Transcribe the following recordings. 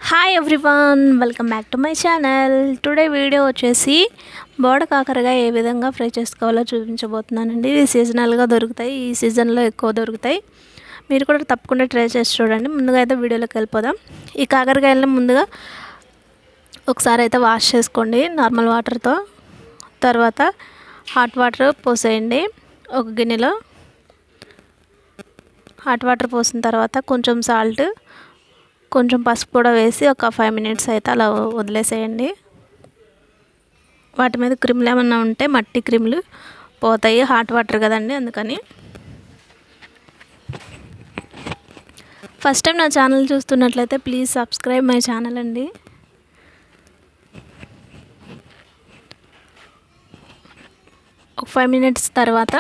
Hi everyone, welcome back to my channel. Today video వచ్చేసి బోడ కాకరకాయ ఏ విధంగా ఫ్రై చేసుకోవాలో చూపించబోతున్నానండి. ఇవి సీజనల్గా దొరుకుతాయి, ఈ సీజన్లో ఎక్కువ దొరుకుతాయి. మీరు కూడా తప్పకుండా ట్రై చేసి చూడండి. ముందుగా అయితే వీడియోలోకి వెళ్ళిపోదాం. ఈ కాకరకాయలను ముందుగా ఒకసారి అయితే వాష్ చేసుకోండి నార్మల్ వాటర్తో. తర్వాత హాట్ వాటర్ పోసేయండి ఒక గిన్నెలో. హాట్ వాటర్ పోసిన తర్వాత కొంచెం సాల్ట్, కొంచెం పసుపు కూడా వేసి ఒక 5 మినిట్స్ అయితే అలా వదిలేసేయండి. వాటి మీద క్రిములు ఏమన్నా ఉంటే మట్టి క్రిములు పోతాయి, హాట్ వాటర్ కదండి, అందుకని. ఫస్ట్ టైం నా ఛానల్ చూస్తున్నట్లయితే ప్లీజ్ సబ్స్క్రైబ్ మై ఛానల్ అండి. ఒక 5 మినిట్స్ తర్వాత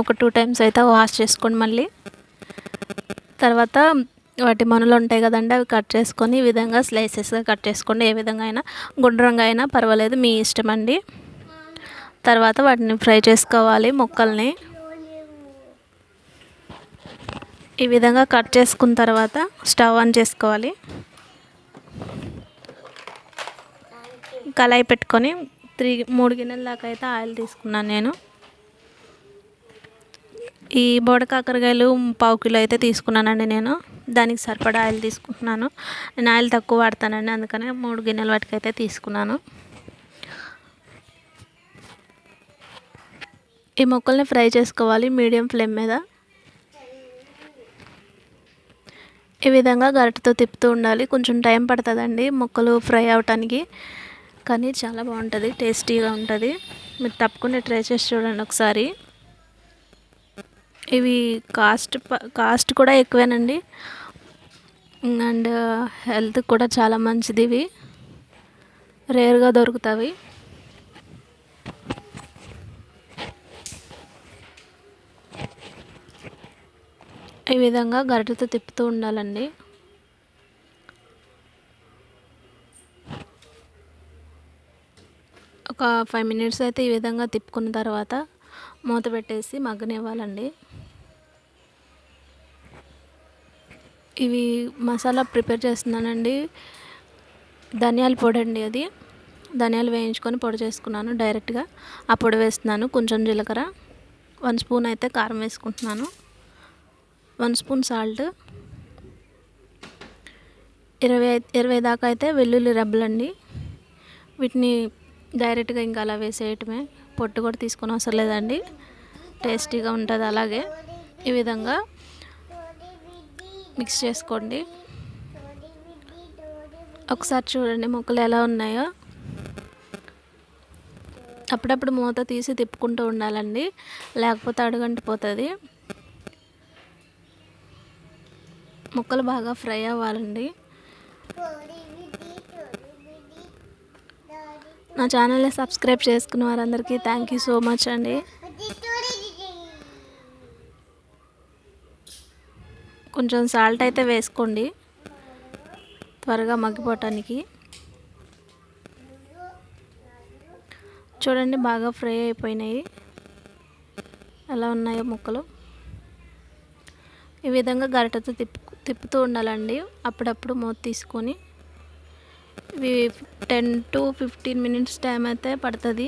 ఒక 2 టైమ్స్ అయితే వాష్ చేసుకోండి మళ్ళీ. తర్వాత వాటి మనలు ఉంటాయి కదండి, అవి కట్ చేసుకొని ఈ విధంగా స్లైసెస్గా కట్ చేసుకోండి. ఏ విధంగా అయినా, గుండ్రంగా అయినా పర్వాలేదు, మీ ఇష్టం అండి. తర్వాత వాటిని ఫ్రై చేసుకోవాలి ముక్కల్ని. ఈ విధంగా కట్ చేసుకున్న తర్వాత స్టవ్ ఆన్ చేసుకోవాలి. కళాయి పెట్టుకొని 3 గిన్నెల దాకా అయితే ఆయిల్ తీసుకున్నాను నేను. ఈ బోడ కాకరకాయలు 1/2 కిలో అయితే తీసుకున్నానండి నేను. దానికి సరిపడా ఆయిల్ తీసుకుంటున్నాను. నేను ఆయిల్ తక్కువ వాడతానండి, అందుకనే 3 గిన్నెల వాటికి అయితే తీసుకున్నాను. ఈ ముక్కల్ని ఫ్రై చేసుకోవాలి మీడియం ఫ్లేమ్ మీద. ఈ విధంగా గరిటెతో తిప్పుతూ ఉండాలి. కొంచెం టైం పడుతుందండి ముక్కలు ఫ్రై అవటానికి, కానీ చాలా బాగుంటుంది, టేస్టీగా ఉంటుంది. మీరు తప్పకుండా ట్రై చేసి చూడండి ఒకసారి. ఇవి కాస్ట్ కూడా ఎక్కువేనండి, అండ్ హెల్త్ కూడా చాలా మంచిది. ఇవి రేర్గా దొరుకుతాయి. ఈ విధంగా గరిటెతో తిప్పుతూ ఉండాలండి. ఒక 5 మినిట్స్ అయితే ఈ విధంగా తిప్పుకున్న తర్వాత మూత పెట్టేసి మగ్గనివ్వాలండి. ఇవి మసాలా ప్రిపేర్ చేస్తున్నానండి. ధనియాల పొడి అండి అది. ధనియాలు వేయించుకొని పొడి చేసుకున్నాను డైరెక్ట్గా. ఆ పొడి వేస్తున్నాను. కొంచెం జీలకర్ర, 1 స్పూన్ అయితే కారం వేసుకుంటున్నాను, 1 స్పూన్ సాల్ట్, 20 దాకా అయితే వెల్లుల్లి రెబ్బలండి. వీటిని డైరెక్ట్గా ఇంకా అలా వేసేయటమే, పొట్టు కూడా తీసుకొని అవసరం లేదండి, టేస్టీగా ఉంటుంది. అలాగే ఈ విధంగా మిక్స్ చేసుకోండి. ఒకసారి చూడండి ముక్కలు ఎలా ఉన్నాయో. అప్పుడప్పుడు మూత తీసి తిప్పుకుంటూ ఉండాలండి, లేకపోతే అడుగంటిపోతుంది. ముక్కలు బాగా ఫ్రై అవ్వాలండి. నా ఛానల్ని సబ్స్క్రైబ్ చేసుకున్న వారందరికీ థ్యాంక్ యూ సో మచ్ అండి. కొంచెం సాల్ట్ అయితే వేసుకోండి త్వరగా మగ్గిపోవటానికి. చూడండి బాగా ఫ్రై అయిపోయినాయి, ఎలా ఉన్నాయో ముక్కలు. ఈ విధంగా గరిటెతో తిప్పుతూ ఉండాలండి, అప్పుడప్పుడు మూత తీసుకొని. ఇవి 10 to 15 మినిట్స్ టైం అయితే పడుతుంది.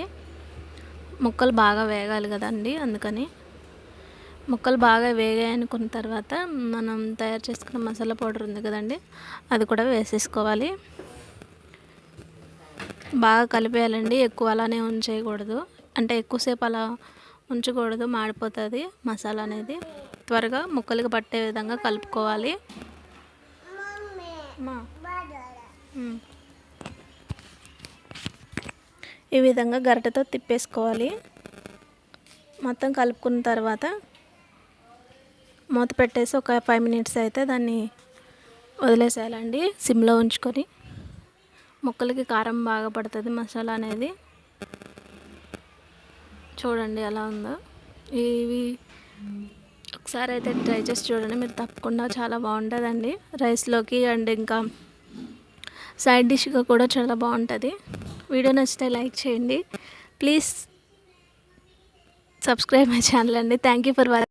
ముక్కలు బాగా వేగాలి కదండి, అందుకని. ముక్కలు బాగా వేగాయి అనుకున్న తర్వాత మనం తయారు చేసుకున్న మసాలా పౌడర్ ఉంది కదండి, అది కూడా వేసేసుకోవాలి. బాగా కలిపేయాలండి, ఎక్కువ అలానే ఉంచేయకూడదు, అంటే ఎక్కువసేపు అలా ఉంచకూడదు, మాడిపోతుంది మసాలా అనేది. త్వరగా ముక్కలకి పట్టే విధంగా కలుపుకోవాలి. ఈ విధంగా గరిటెతో తిప్పేసుకోవాలి. మొత్తం కలుపుకున్న తర్వాత మూత పెట్టేసి ఒక 5 మినిట్స్ అయితే దాన్ని వదిలేసేయాలండి సిమ్లో ఉంచుకొని. ముక్కలకి కారం బాగా పడుతుంది మసాలా అనేది. చూడండి ఎలా ఉందో. ఇవి ఒకసారి అయితే ట్రై చేసి చూడండి మీరు తప్పకుండా, చాలా బాగుంటుందండి రైస్లోకి, అండ్ ఇంకా సైడ్ డిష్గా కూడా చాలా బాగుంటుంది. వీడియో నచ్చితే లైక్ చేయండి, ప్లీజ్ సబ్స్క్రైబ్ మై ఛానల్ అండి. Thank you for watching.